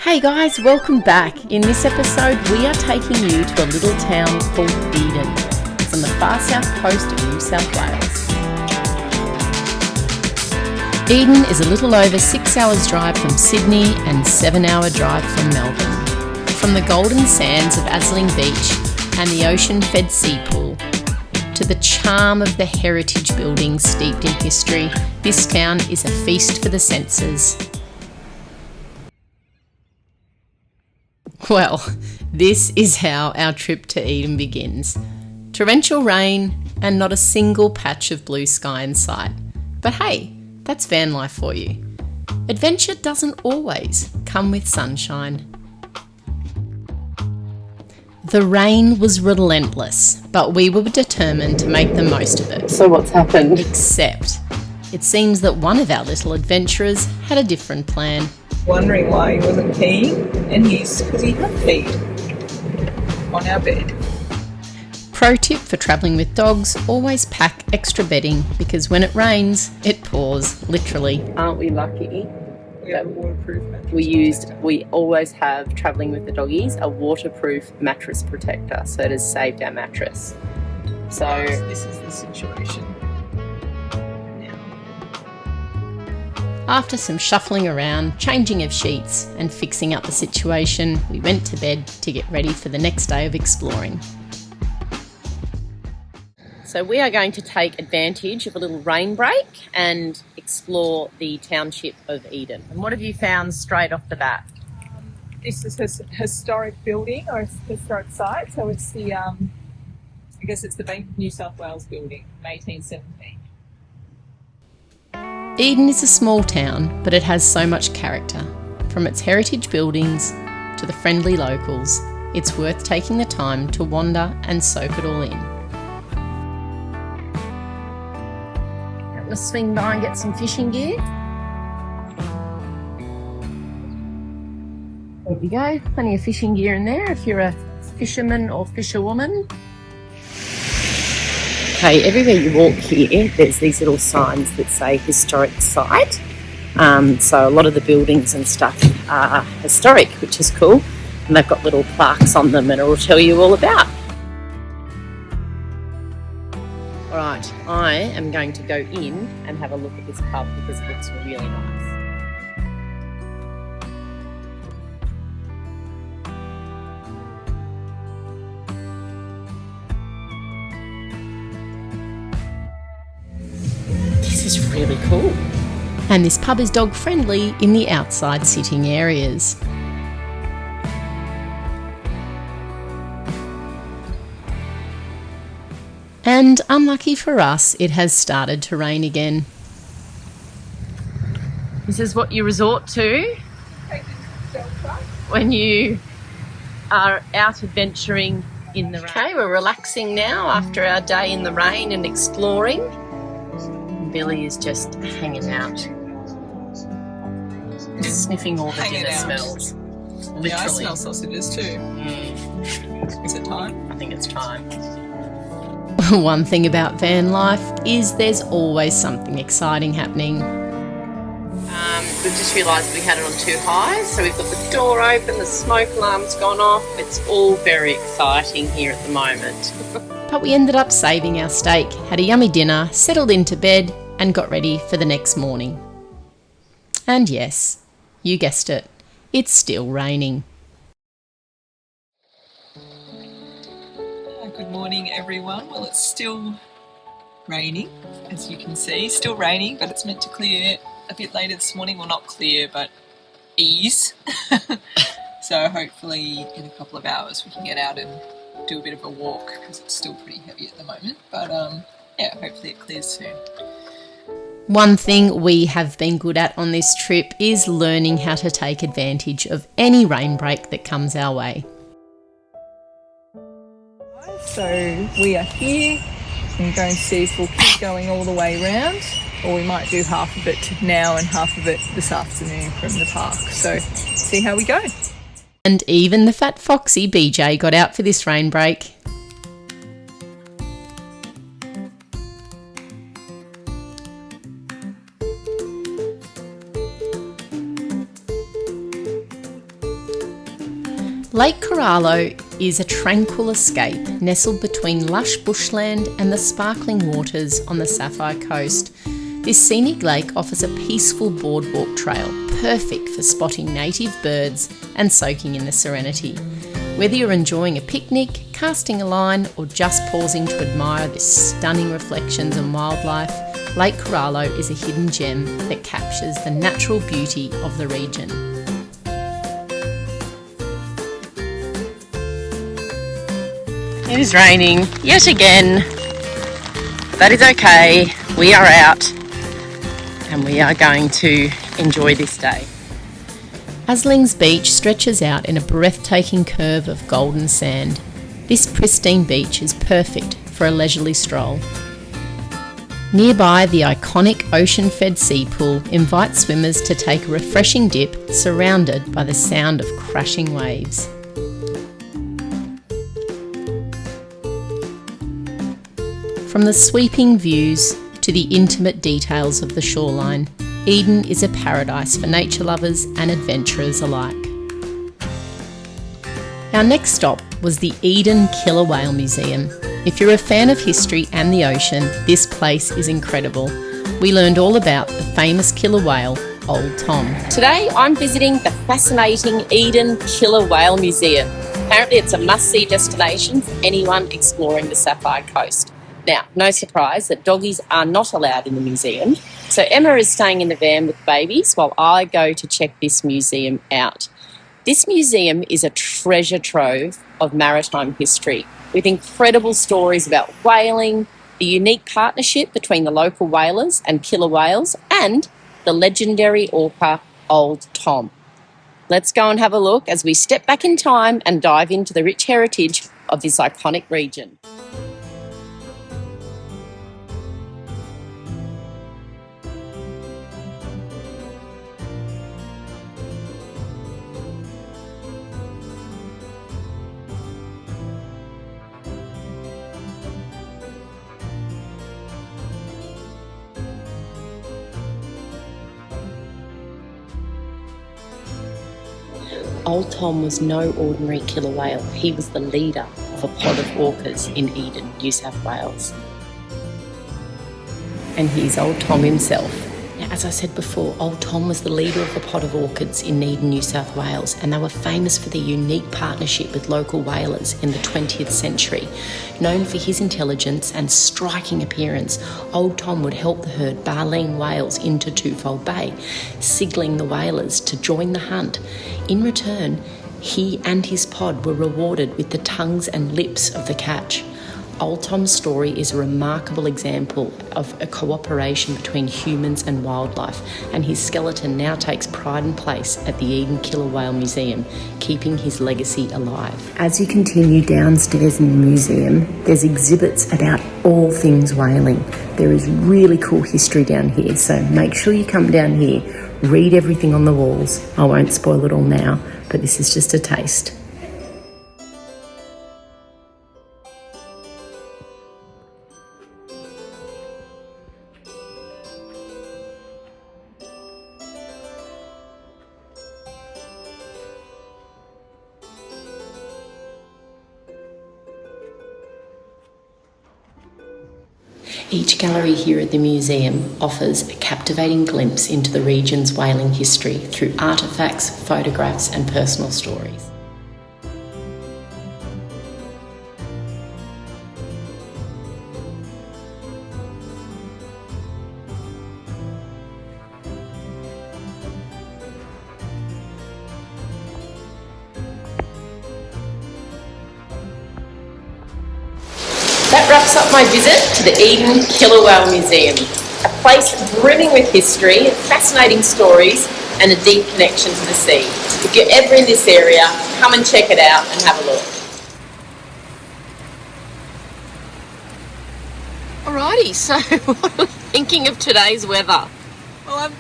Hey guys, welcome back. In this episode, we are taking you to a little town called Eden. It's on the far south coast of New South Wales. Eden is a little over 6 hours drive from Sydney and 7-hour drive from Melbourne. From the golden sands of Asling Beach and the ocean-fed sea pool to the charm of the heritage buildings steeped in history, this town is a feast for the senses. Well, this is how our trip to Eden begins. Torrential rain and not a single patch of blue sky in sight. But hey, that's van life for you. Adventure doesn't always come with sunshine. The rain was relentless, but we were determined to make the most of it. So what's happened? Except, it seems that one of our little adventurers had a different plan. Wondering why he wasn't peeing, and because he had peed on our bed. Pro tip for travelling with dogs, always pack extra bedding because when it rains, it pours, literally. Aren't we lucky? We have a waterproof mattress. We always have, travelling with the doggies, a waterproof mattress protector, so it has saved our mattress. So this is the situation. After some shuffling around, changing of sheets and fixing up the situation, we went to bed to get ready for the next day of exploring. So we are going to take advantage of a little rain break and explore the township of Eden. And what have you found straight off the bat? This is a historic building or a historic site, so it's the, I guess it's the Bank of New South Wales building, 1817. Eden is a small town, but it has so much character. From its heritage buildings to the friendly locals, it's worth taking the time to wander and soak it all in. I'm going to swing by and get some fishing gear. There you go, plenty of fishing gear in there if you're a fisherman or fisherwoman. okay, everywhere you walk here, there's these little signs that say historic site. So a lot of the buildings and stuff are historic, which is cool. And they've got little plaques on them and it will tell you all about. All right, I am going to go in and have a look at this pub because it looks really nice. This is really cool. And this pub is dog friendly in the outside sitting areas. And unlucky for us, it has started to rain again. This is what you resort to when you are out adventuring in the rain. Okay, we're relaxing now after our day in the rain and exploring. Billy is just hanging out, sniffing all the dinner smells. Literally. Yeah, I smell sausages too. Is it time? I think it's time. One thing about van life is there's always something exciting happening. We've just realised we had it on too high, so we've got the door open, the smoke alarm's gone off. It's all very exciting here at the moment. But we ended up saving our steak, had a yummy dinner, settled into bed and got ready for the next morning. And yes, you guessed it, it's still raining. Good morning, everyone. Well, it's still raining, as you can see. Still raining, but it's meant to clear a bit later this morning. Well, not clear, but ease. So hopefully in a couple of hours we can get out and do a bit of a walk because it's still pretty heavy at the moment. But yeah, hopefully it clears soon. One thing we have been good at on this trip is learning how to take advantage of any rain break that comes our way. So we are here and going to see if we'll keep going all the way around, or we might do half of it now and half of it this afternoon from the park. So see how we go. And even the fat foxy BJ got out for this rain break. Lake Curalo is a tranquil escape nestled between lush bushland and the sparkling waters on the Sapphire Coast. This scenic lake offers a peaceful boardwalk trail, perfect for spotting native birds and soaking in the serenity. Whether you're enjoying a picnic, casting a line, or just pausing to admire the stunning reflections and wildlife, Lake Curalo is a hidden gem that captures the natural beauty of the region. It is raining yet again. That is okay. We are out and we are going to enjoy this day. Asling Beach stretches out in a breathtaking curve of golden sand. This pristine beach is perfect for a leisurely stroll. Nearby, the iconic ocean-fed sea pool invites swimmers to take a refreshing dip surrounded by the sound of crashing waves. From the sweeping views to the intimate details of the shoreline, Eden is a paradise for nature lovers and adventurers alike. Our next stop was the Eden Killer Whale Museum. If you're a fan of history and the ocean, this place is incredible. We learned all about the famous killer whale, Old Tom. Today I'm visiting the fascinating Eden Killer Whale Museum. Apparently it's a must-see destination for anyone exploring the Sapphire Coast. Now, no surprise that doggies are not allowed in the museum, so Emma is staying in the van with babies while I go to check this museum out. This museum is a treasure trove of maritime history, with incredible stories about whaling, the unique partnership between the local whalers and killer whales, and the legendary orca, Old Tom. Let's go and have a look as we step back in time and dive into the rich heritage of this iconic region. Old Tom was no ordinary killer whale. He was the leader of a pod of orcas in Eden, New South Wales. And here's Old Tom himself. Now, as I said before, Old Tom was the leader of a pod of orchids in Eden, New South Wales, and they were famous for their unique partnership with local whalers in the 20th century. Known for his intelligence and striking appearance, Old Tom would help the herd baleen whales into Twofold Bay, signaling the whalers to join the hunt. In return, he and his pod were rewarded with the tongues and lips of the catch. Old Tom's story is a remarkable example of a cooperation between humans and wildlife, and his skeleton now takes pride and place at the Eden Killer Whale Museum, keeping his legacy alive. As you continue downstairs in the museum, there's exhibits about all things whaling. There is really cool history down here, so make sure you come down here, read everything on the walls. I won't spoil it all now, but this is just a taste. Each gallery here at the museum offers a captivating glimpse into the region's whaling history through artefacts, photographs and personal stories. That wraps up my visit to the Eden Killer Whale Museum, a place brimming with history, fascinating stories and a deep connection to the sea. If you're ever in this area, come and check it out and have a look. Alrighty, so what are you thinking of today's weather? Well, I'm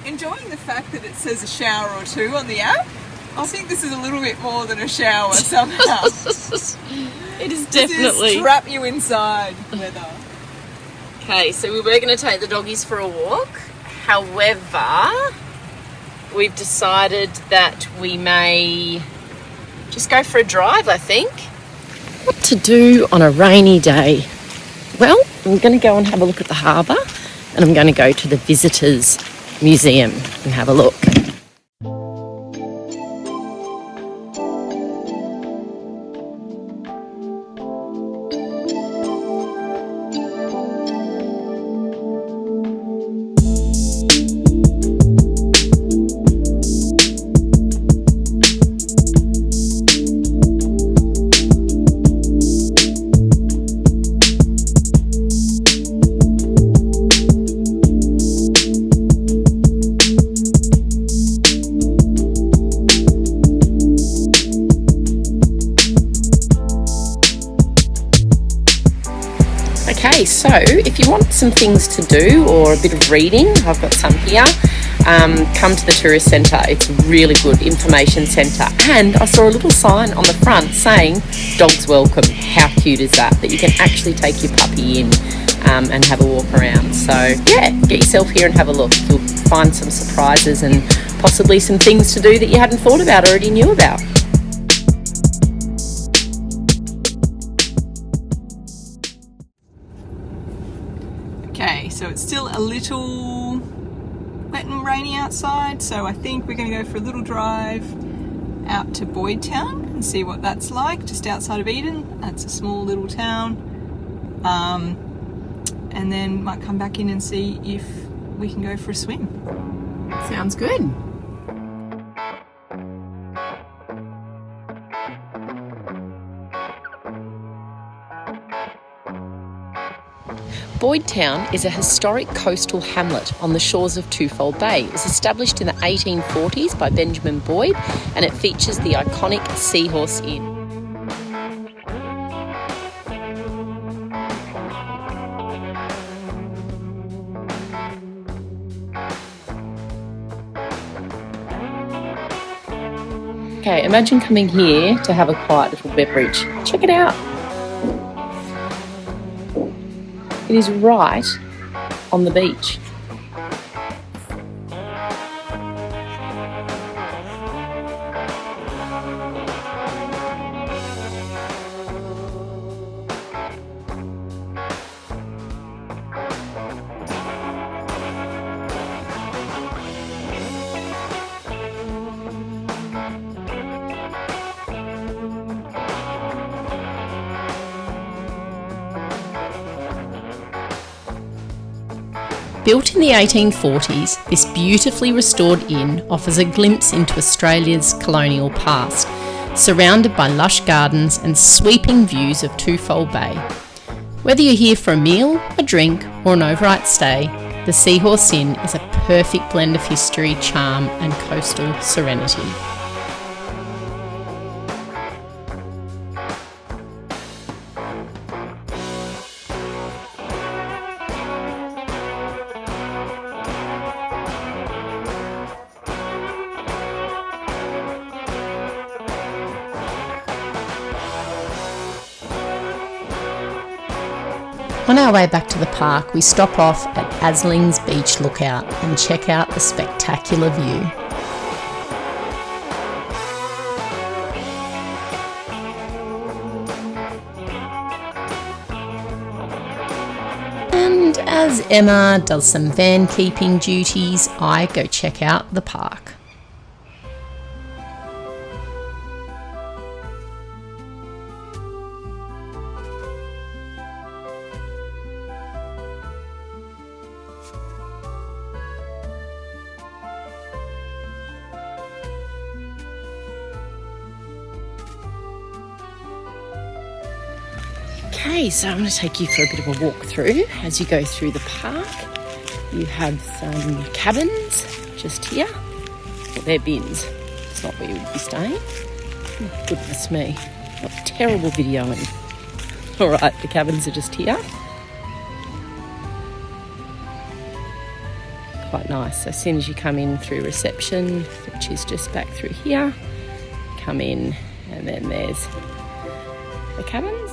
enjoying the fact that it says a shower or two on the app. I think this is a little bit more than a shower somehow. It is definitely. This is trap you inside weather. Okay, so we were going to take the doggies for a walk. However, we've decided that we may just go for a drive, I think. What to do on a rainy day? Well, I'm going to go and have a look at the harbour, and I'm going to go to the Visitors Museum and have a look. Okay, so if you want some things to do or a bit of reading, I've got some here. Come to the tourist centre. It's a really good information centre. And I saw a little sign on the front saying, dogs welcome. How cute is that? That you can actually take your puppy in and have a walk around. So yeah, get yourself here and have a look. You'll find some surprises and possibly some things to do that you hadn't thought about or already knew about. Okay, so it's still a little wet and rainy outside, so I think we're going to go for a little drive out to Boydtown and see what that's like, just outside of Eden. That's a small little town. And then might come back in and see if we can go for a swim. Sounds good. Boydtown is a historic coastal hamlet on the shores of Twofold Bay. It was established in the 1840s by Benjamin Boyd, and it features the iconic Seahorse Inn. Okay, imagine coming here to have a quiet little beverage. Check it out. It is right on the beach. Built in the 1840s, this beautifully restored inn offers a glimpse into Australia's colonial past, surrounded by lush gardens and sweeping views of Twofold Bay. Whether you're here for a meal, a drink, or an overnight stay, the Seahorse Inn is a perfect blend of history, charm, and coastal serenity. On our way back to the park, we stop off at Asling Beach Lookout and check out the spectacular view. And as Emma does some van keeping duties, I go check out the park. Okay, so I'm going to take you for a bit of a walk through. As you go through the park, you have some cabins just here. Well, they're bins. It's not where you would be staying. Oh, goodness me. What terrible videoing. All right, the cabins are just here. Quite nice. So as soon as you come in through reception, which is just back through here, come in and then there's the cabins.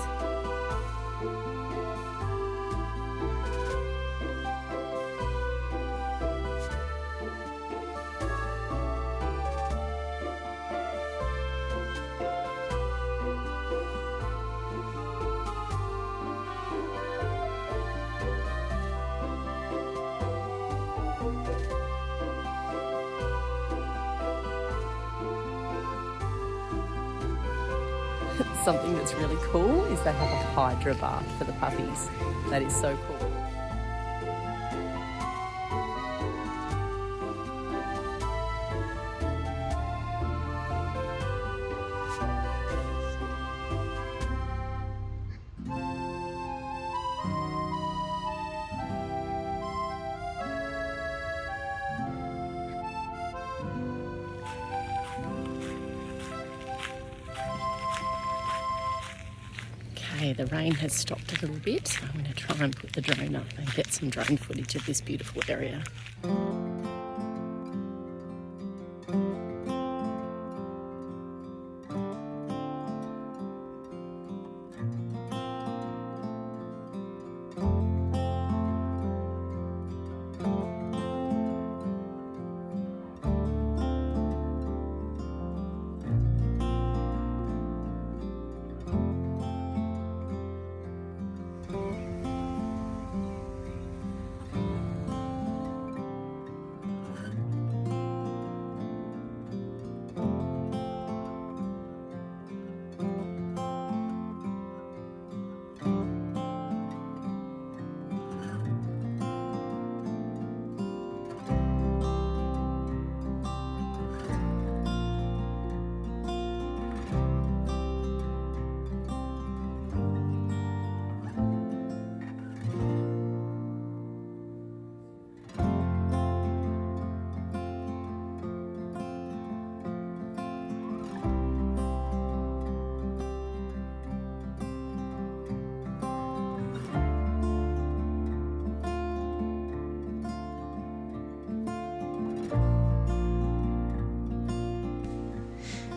Something that's really cool is they have a hydro bath for the puppies. That is so cool. Okay, the rain has stopped a little bit, so I'm going to try and put the drone up and get some drone footage of this beautiful area.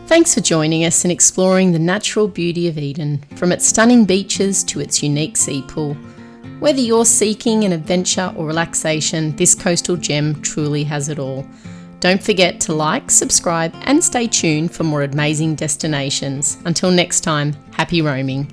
Thanks for joining us in exploring the natural beauty of Eden, from its stunning beaches to its unique sea pool. Whether you're seeking an adventure or relaxation, this coastal gem truly has it all. Don't forget to like, subscribe, and stay tuned for more amazing destinations. Until next time, happy roaming.